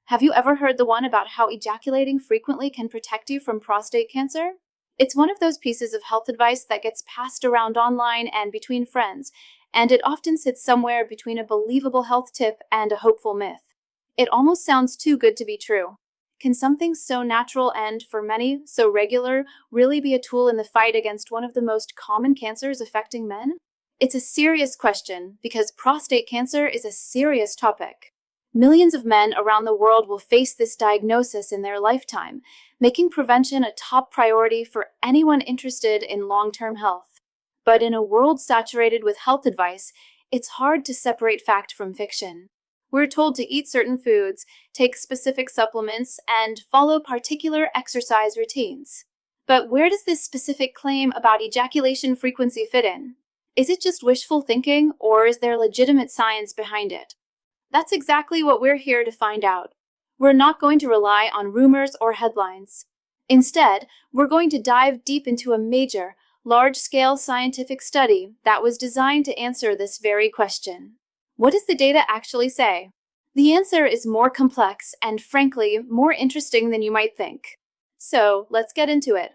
Have you ever heard the one about how ejaculating frequently can protect you from prostate cancer? It's one of those pieces of health advice that gets passed around online and between friends, and it often sits somewhere between a believable health tip and a hopeful myth. It almost sounds too good to be true. Can something so natural and, for many, so regular, really be a tool in the fight against one of the most common cancers affecting men? It's a serious question because prostate cancer is a serious topic. Millions of men around the world will face this diagnosis in their lifetime, making prevention a top priority for anyone interested in long-term health. But in a world saturated with health advice, it's hard to separate fact from fiction. We're told to eat certain foods, take specific supplements, and follow particular exercise routines. But where does this specific claim about ejaculation frequency fit in? Is it just wishful thinking, or is there legitimate science behind it? That's exactly what we're here to find out. We're not going to rely on rumors or headlines. Instead, we're going to dive deep into a major, large-scale scientific study that was designed to answer this very question. What does the data actually say? The answer is more complex and, frankly, more interesting than you might think. So, let's get into it.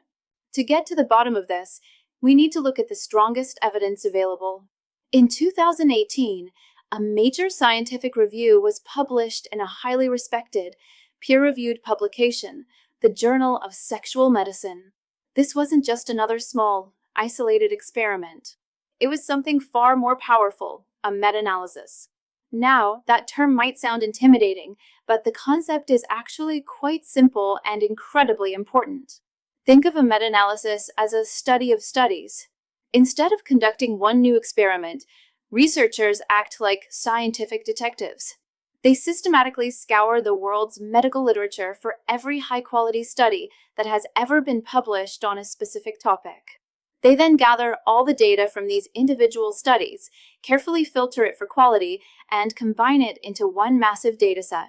To get to the bottom of this, we need to look at the strongest evidence available. In 2018, a major scientific review was published in a highly respected, peer-reviewed publication, the Journal of Sexual Medicine. This wasn't just another small, isolated experiment. It was something far more powerful, a meta-analysis. Now, that term might sound intimidating, but the concept is actually quite simple and incredibly important. Think of a meta-analysis as a study of studies. Instead of conducting one new experiment, researchers act like scientific detectives. They systematically scour the world's medical literature for every high-quality study that has ever been published on a specific topic. They then gather all the data from these individual studies, carefully filter it for quality, and combine it into one massive dataset.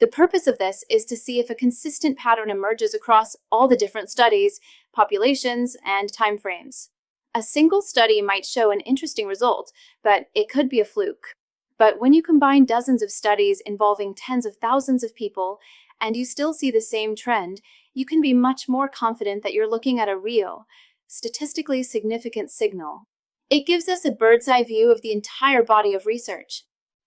The purpose of this is to see if a consistent pattern emerges across all the different studies, populations, and timeframes. A single study might show an interesting result, but it could be a fluke. But when you combine dozens of studies involving tens of thousands of people, and you still see the same trend, you can be much more confident that you're looking at a real, statistically significant signal. It gives us a bird's-eye view of the entire body of research.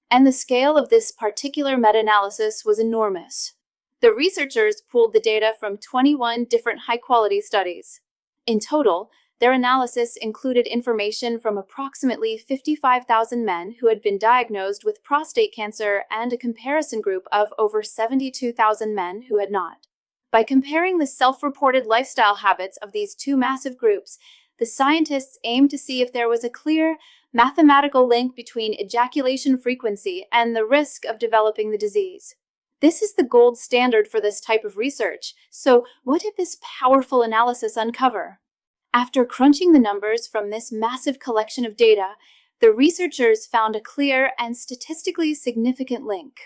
And the scale of this particular meta-analysis was enormous. The researchers pulled the data from 21 different high-quality studies. In total, their analysis included information from approximately 55,000 men who had been diagnosed with prostate cancer and a comparison group of over 72,000 men who had not. By comparing the self-reported lifestyle habits of these two massive groups, the scientists aimed to see if there was a clear, mathematical link between ejaculation frequency and the risk of developing the disease. This is the gold standard for this type of research. So, what did this powerful analysis uncover? After crunching the numbers from this massive collection of data, the researchers found a clear and statistically significant link.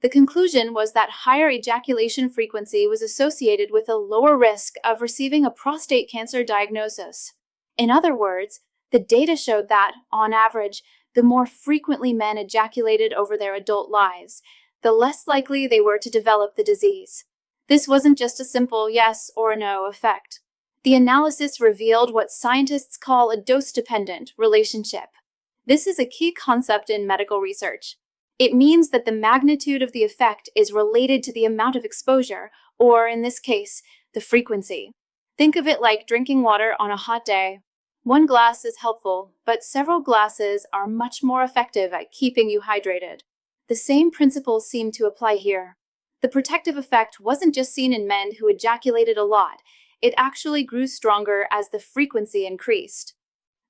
The conclusion was that higher ejaculation frequency was associated with a lower risk of receiving a prostate cancer diagnosis. In other words, the data showed that, on average, the more frequently men ejaculated over their adult lives, the less likely they were to develop the disease. This wasn't just a simple yes or no effect. The analysis revealed what scientists call a dose-dependent relationship. This is a key concept in medical research. It means that the magnitude of the effect is related to the amount of exposure, or in this case, the frequency. Think of it like drinking water on a hot day. One glass is helpful, but several glasses are much more effective at keeping you hydrated. The same principles seem to apply here. The protective effect wasn't just seen in men who ejaculated a lot, it actually grew stronger as the frequency increased.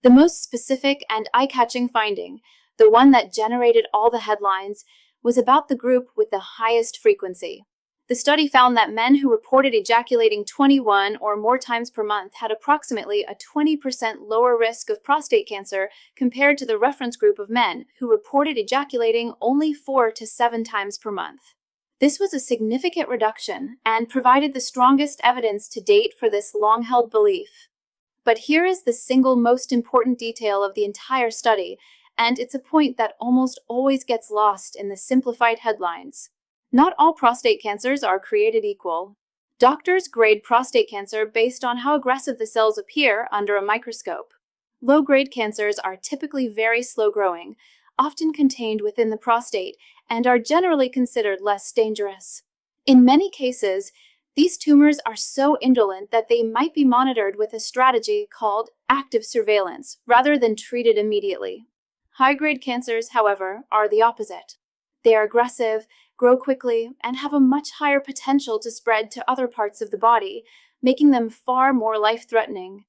The most specific and eye-catching finding, the one that generated all the headlines, was about the group with the highest frequency. The study found that men who reported ejaculating 21 or more times per month had approximately a 20% lower risk of prostate cancer compared to the reference group of men who reported ejaculating only 4 to 7 times per month. This was a significant reduction and provided the strongest evidence to date for this long-held belief. But here is the single most important detail of the entire study, and it's a point that almost always gets lost in the simplified headlines. Not all prostate cancers are created equal. Doctors grade prostate cancer based on how aggressive the cells appear under a microscope. Low-grade cancers are typically very slow-growing, often contained within the prostate, and are generally considered less dangerous. In many cases, these tumors are so indolent that they might be monitored with a strategy called active surveillance rather than treated immediately. High-grade cancers, however, are the opposite. They are aggressive, grow quickly, and have a much higher potential to spread to other parts of the body, making them far more life-threatening.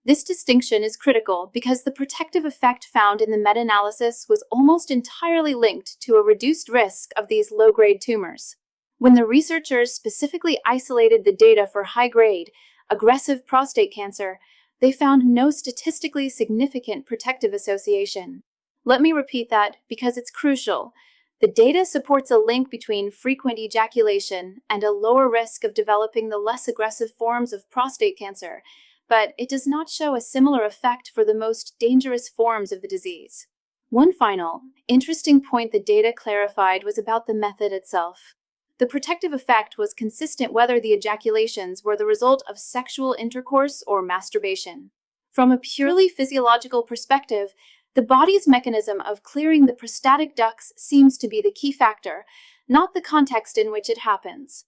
This distinction is critical because the protective effect found in the meta-analysis was almost entirely linked to a reduced risk of these low-grade tumors. When the researchers specifically isolated the data for high-grade, aggressive prostate cancer, they found no statistically significant protective association. Let me repeat that because it's crucial. The data supports a link between frequent ejaculation and a lower risk of developing the less aggressive forms of prostate cancer, but it does not show a similar effect for the most dangerous forms of the disease. One final, interesting point the data clarified was about the method itself. The protective effect was consistent whether the ejaculations were the result of sexual intercourse or masturbation. From a purely physiological perspective, the body's mechanism of clearing the prostatic ducts seems to be the key factor, not the context in which it happens.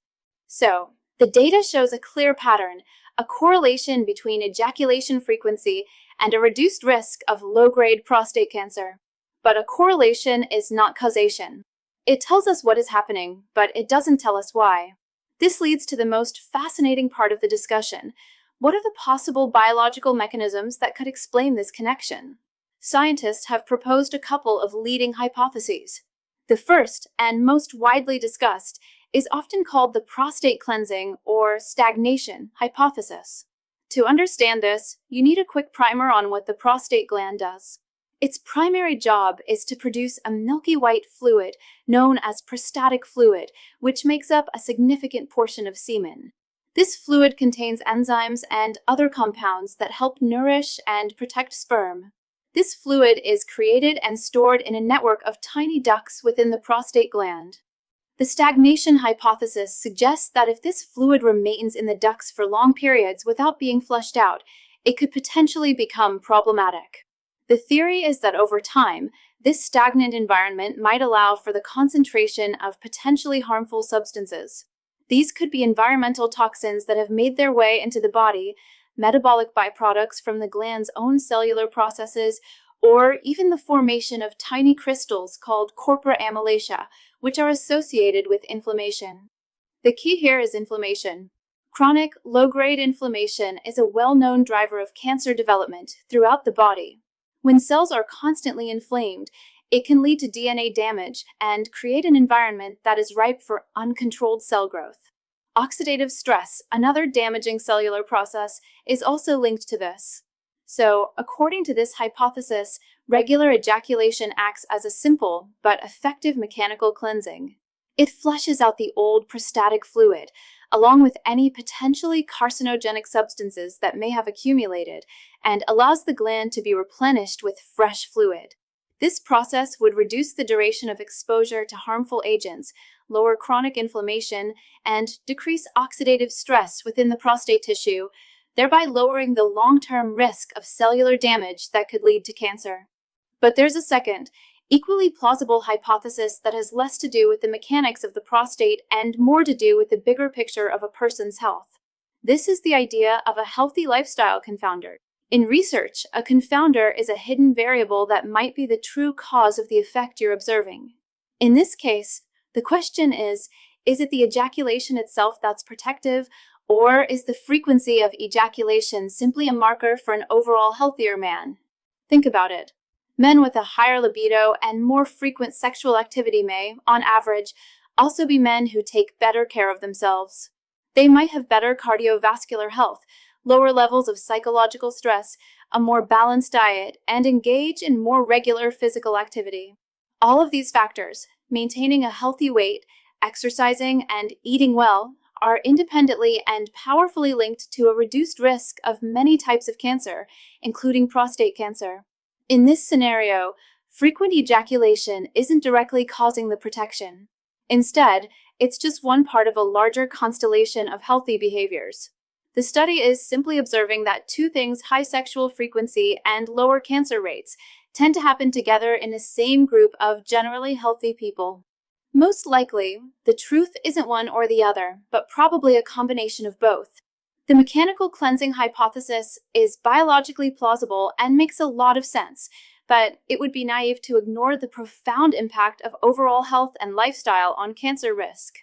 So, the data shows a clear pattern, a correlation between ejaculation frequency and a reduced risk of low-grade prostate cancer. But a correlation is not causation. It tells us what is happening, but it doesn't tell us why. This leads to the most fascinating part of the discussion. What are the possible biological mechanisms that could explain this connection? Scientists have proposed a couple of leading hypotheses. The first, and most widely discussed, is often called the prostate cleansing or stagnation hypothesis. To understand this, you need a quick primer on what the prostate gland does. Its primary job is to produce a milky white fluid known as prostatic fluid, which makes up a significant portion of semen. This fluid contains enzymes and other compounds that help nourish and protect sperm. This fluid is created and stored in a network of tiny ducts within the prostate gland. The stagnation hypothesis suggests that if this fluid remains in the ducts for long periods without being flushed out, it could potentially become problematic. The theory is that over time, this stagnant environment might allow for the concentration of potentially harmful substances. These could be environmental toxins that have made their way into the body, metabolic byproducts from the gland's own cellular processes, or even the formation of tiny crystals called corpora amylacea, which are associated with inflammation. The key here is inflammation. Chronic, low-grade inflammation is a well-known driver of cancer development throughout the body. When cells are constantly inflamed, it can lead to DNA damage and create an environment that is ripe for uncontrolled cell growth. Oxidative stress, another damaging cellular process, is also linked to this. So, according to this hypothesis, regular ejaculation acts as a simple but effective mechanical cleansing. It flushes out the old prostatic fluid, along with any potentially carcinogenic substances that may have accumulated, and allows the gland to be replenished with fresh fluid. This process would reduce the duration of exposure to harmful agents, lower chronic inflammation, and decrease oxidative stress within the prostate tissue, thereby lowering the long-term risk of cellular damage that could lead to cancer. But there's a second, equally plausible hypothesis that has less to do with the mechanics of the prostate and more to do with the bigger picture of a person's health. This is the idea of a healthy lifestyle confounder. In research, a confounder is a hidden variable that might be the true cause of the effect you're observing. In this case, the question is it the ejaculation itself that's protective, or is the frequency of ejaculation simply a marker for an overall healthier man? Think about it. Men with a higher libido and more frequent sexual activity may, on average, also be men who take better care of themselves. They might have better cardiovascular health, lower levels of psychological stress, a more balanced diet, and engage in more regular physical activity. All of these factors, maintaining a healthy weight, exercising, and eating well, are independently and powerfully linked to a reduced risk of many types of cancer, including prostate cancer. In this scenario, frequent ejaculation isn't directly causing the protection. Instead, It's just one part of a larger constellation of healthy behaviors. The study is simply observing that two things, high sexual frequency and lower cancer rates, tend to happen together in the same group of generally healthy people. Most likely, the truth isn't one or the other, but probably a combination of both. The mechanical cleansing hypothesis is biologically plausible and makes a lot of sense, but it would be naive to ignore the profound impact of overall health and lifestyle on cancer risk.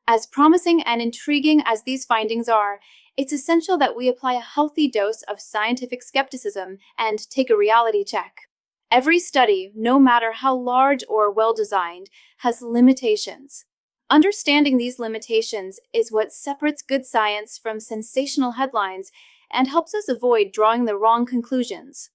As promising and intriguing as these findings are, it's essential that we apply a healthy dose of scientific skepticism and take a reality check. Every study, no matter how large or well-designed, has limitations. Understanding these limitations is what separates good science from sensational headlines and helps us avoid drawing the wrong conclusions.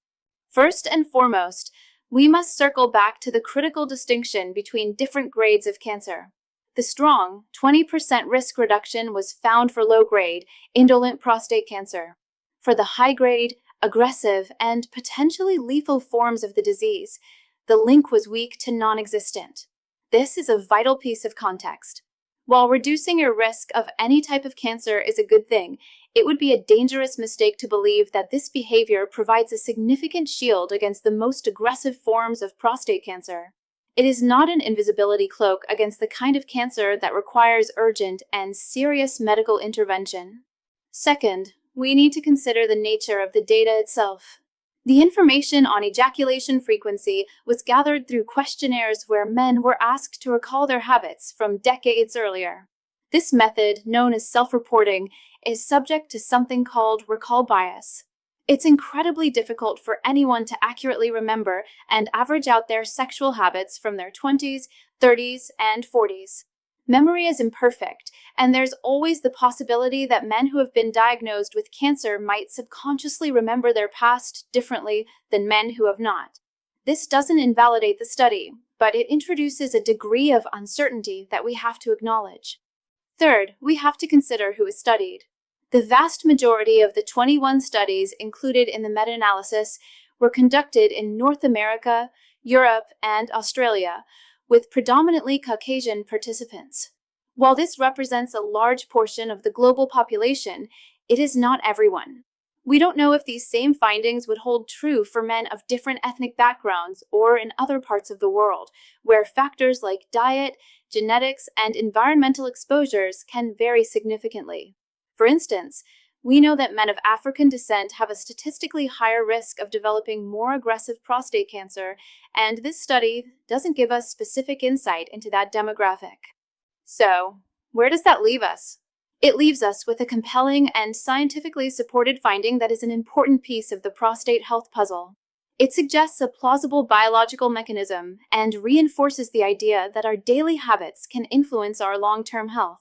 First and foremost, we must circle back to the critical distinction between different grades of cancer. The strong 20% risk reduction was found for low-grade, indolent prostate cancer. For the high-grade, aggressive, and potentially lethal forms of the disease, the link was weak to non-existent. This is a vital piece of context. While reducing your risk of any type of cancer is a good thing, it would be a dangerous mistake to believe that this behavior provides a significant shield against the most aggressive forms of prostate cancer. It is not an invisibility cloak against the kind of cancer that requires urgent and serious medical intervention. Second, we need to consider the nature of the data itself. The information on ejaculation frequency was gathered through questionnaires where men were asked to recall their habits from decades earlier. This method, known as self-reporting, is subject to something called recall bias. It's incredibly difficult for anyone to accurately remember and average out their sexual habits from their 20s, 30s, and 40s. Memory is imperfect, and there's always the possibility that men who have been diagnosed with cancer might subconsciously remember their past differently than men who have not. This doesn't invalidate the study, but it introduces a degree of uncertainty that we have to acknowledge. Third, we have to consider who is studied. The vast majority of the 21 studies included in the meta-analysis were conducted in North America, Europe, and Australia, with predominantly Caucasian participants. While this represents a large portion of the global population, it is not everyone. We don't know if these same findings would hold true for men of different ethnic backgrounds or in other parts of the world, where factors like diet, genetics, and environmental exposures can vary significantly. For instance, we know that men of African descent have a statistically higher risk of developing more aggressive prostate cancer, and this study doesn't give us specific insight into that demographic. So, where does that leave us? It leaves us with a compelling and scientifically supported finding that is an important piece of the prostate health puzzle. It suggests a plausible biological mechanism and reinforces the idea that our daily habits can influence our long-term health.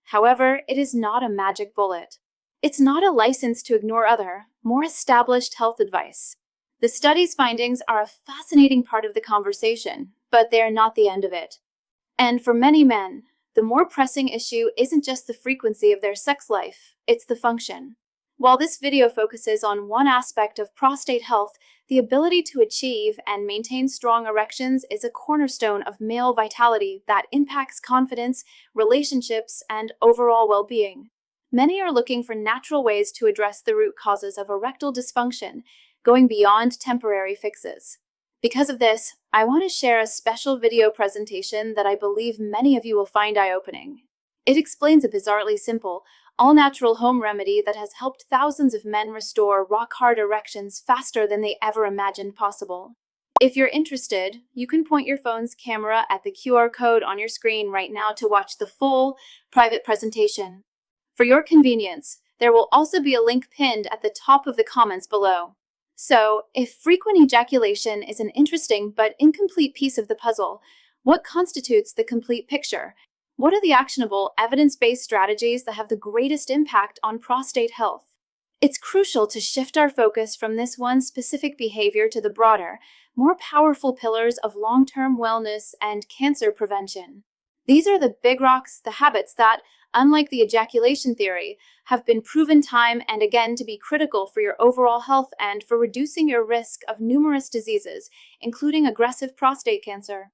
However, it is not a magic bullet. It's not a license to ignore other, more established health advice. The study's findings are a fascinating part of the conversation, but they are not the end of it. And for many men, the more pressing issue isn't just the frequency of their sex life, it's the function. While this video focuses on one aspect of prostate health, the ability to achieve and maintain strong erections is a cornerstone of male vitality that impacts confidence, relationships, and overall well-being. Many are looking for natural ways to address the root causes of erectile dysfunction, going beyond temporary fixes. Because of this, I want to share a special video presentation that I believe many of you will find eye-opening. It explains a bizarrely simple, all-natural home remedy that has helped thousands of men restore rock-hard erections faster than they ever imagined possible. If you're interested, you can point your phone's camera at the QR code on your screen right now to watch the full, private presentation. For your convenience, there will also be a link pinned at the top of the comments below. So, if frequent ejaculation is an interesting but incomplete piece of the puzzle, what constitutes the complete picture? What are the actionable, evidence-based strategies that have the greatest impact on prostate health? It's crucial to shift our focus from this one specific behavior to the broader, more powerful pillars of long-term wellness and cancer prevention. These are the big rocks, the habits that, unlike the ejaculation theory, have been proven time and again to be critical for your overall health and for reducing your risk of numerous diseases, including aggressive prostate cancer.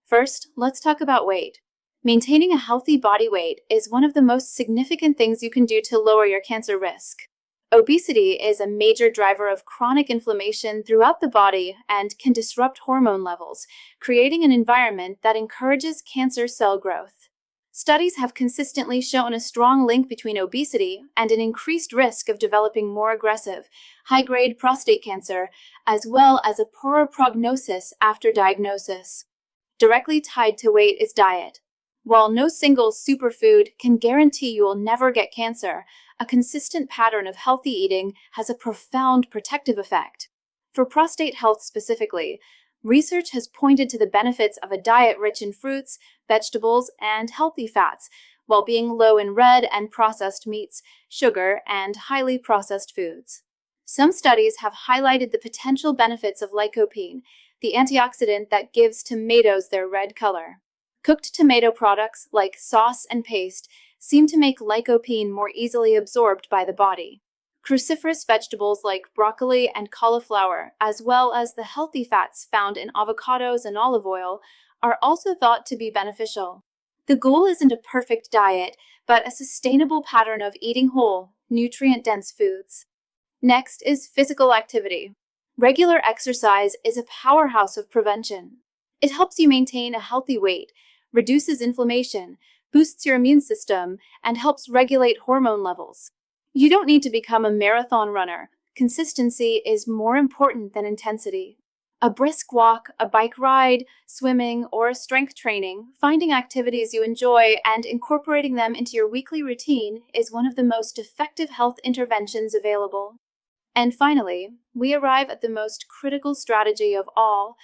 First, let's talk about weight. Maintaining a healthy body weight is one of the most significant things you can do to lower your cancer risk. Obesity is a major driver of chronic inflammation throughout the body and can disrupt hormone levels, creating an environment that encourages cancer cell growth. Studies have consistently shown a strong link between obesity and an increased risk of developing more aggressive, high-grade prostate cancer, as well as a poorer prognosis after diagnosis. Directly tied to weight is diet. While no single superfood can guarantee you will never get cancer, a consistent pattern of healthy eating has a profound protective effect. For prostate health specifically, research has pointed to the benefits of a diet rich in fruits, vegetables, and healthy fats, while being low in red and processed meats, sugar, and highly processed foods. Some studies have highlighted the potential benefits of lycopene, the antioxidant that gives tomatoes their red color. Cooked tomato products like sauce and paste seem to make lycopene more easily absorbed by the body. Cruciferous vegetables like broccoli and cauliflower, as well as the healthy fats found in avocados and olive oil, are also thought to be beneficial. The goal isn't a perfect diet, but a sustainable pattern of eating whole, nutrient-dense foods. Next is physical activity. Regular exercise is a powerhouse of prevention. It helps you maintain a healthy weight, reduces inflammation, boosts your immune system, and helps regulate hormone levels. You don't need to become a marathon runner. Consistency is more important than intensity. A brisk walk, a bike ride, swimming, or strength training, finding activities you enjoy and incorporating them into your weekly routine is one of the most effective health interventions available. And finally, we arrive at the most critical strategy of all,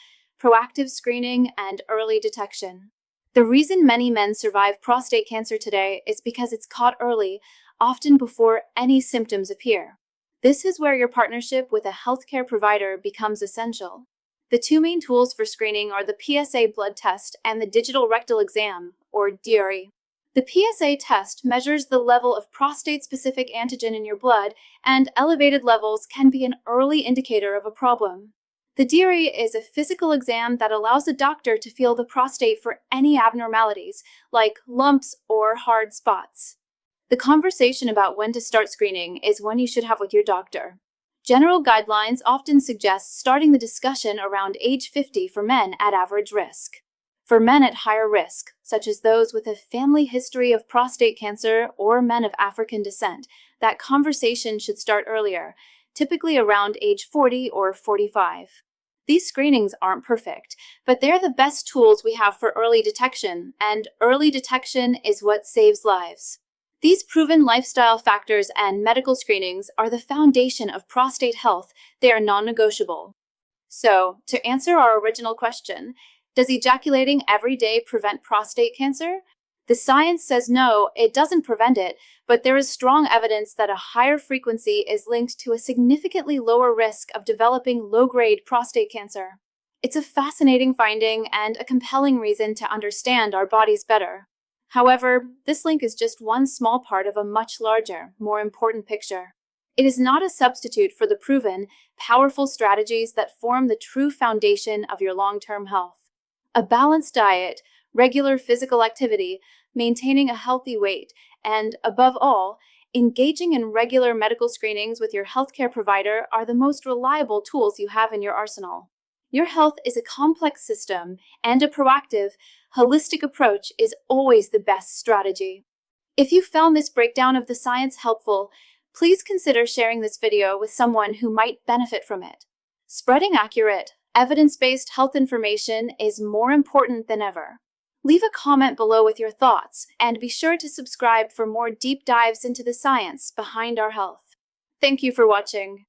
proactive screening and early detection. The reason many men survive prostate cancer today is because it's caught early, often before any symptoms appear. This is where your partnership with a healthcare provider becomes essential. The two main tools for screening are the PSA blood test and the digital rectal exam, or DRE. The PSA test measures the level of prostate-specific antigen in your blood, and elevated levels can be an early indicator of a problem. The DRE is a physical exam that allows a doctor to feel the prostate for any abnormalities, like lumps or hard spots. The conversation about when to start screening is one you should have with your doctor. General guidelines often suggest starting the discussion around age 50 for men at average risk. For men at higher risk, such as those with a family history of prostate cancer or men of African descent, that conversation should start earlier, typically around age 40 or 45. These screenings aren't perfect, but they're the best tools we have for early detection, and early detection is what saves lives. These proven lifestyle factors and medical screenings are the foundation of prostate health. They are non-negotiable. So, to answer our original question, does ejaculating every day prevent prostate cancer? The science says no, it doesn't prevent it, but there is strong evidence that a higher frequency is linked to a significantly lower risk of developing low-grade prostate cancer. It's a fascinating finding and a compelling reason to understand our bodies better. However, this link is just one small part of a much larger, more important picture. It is not a substitute for the proven, powerful strategies that form the true foundation of your long-term health. A balanced diet, regular physical activity, maintaining a healthy weight, and, above all, engaging in regular medical screenings with your healthcare provider are the most reliable tools you have in your arsenal. Your health is a complex system, and a proactive, holistic approach is always the best strategy. If you found this breakdown of the science helpful, please consider sharing this video with someone who might benefit from it. Spreading accurate, evidence-based health information is more important than ever. Leave a comment below with your thoughts, and be sure to subscribe for more deep dives into the science behind our health. Thank you for watching.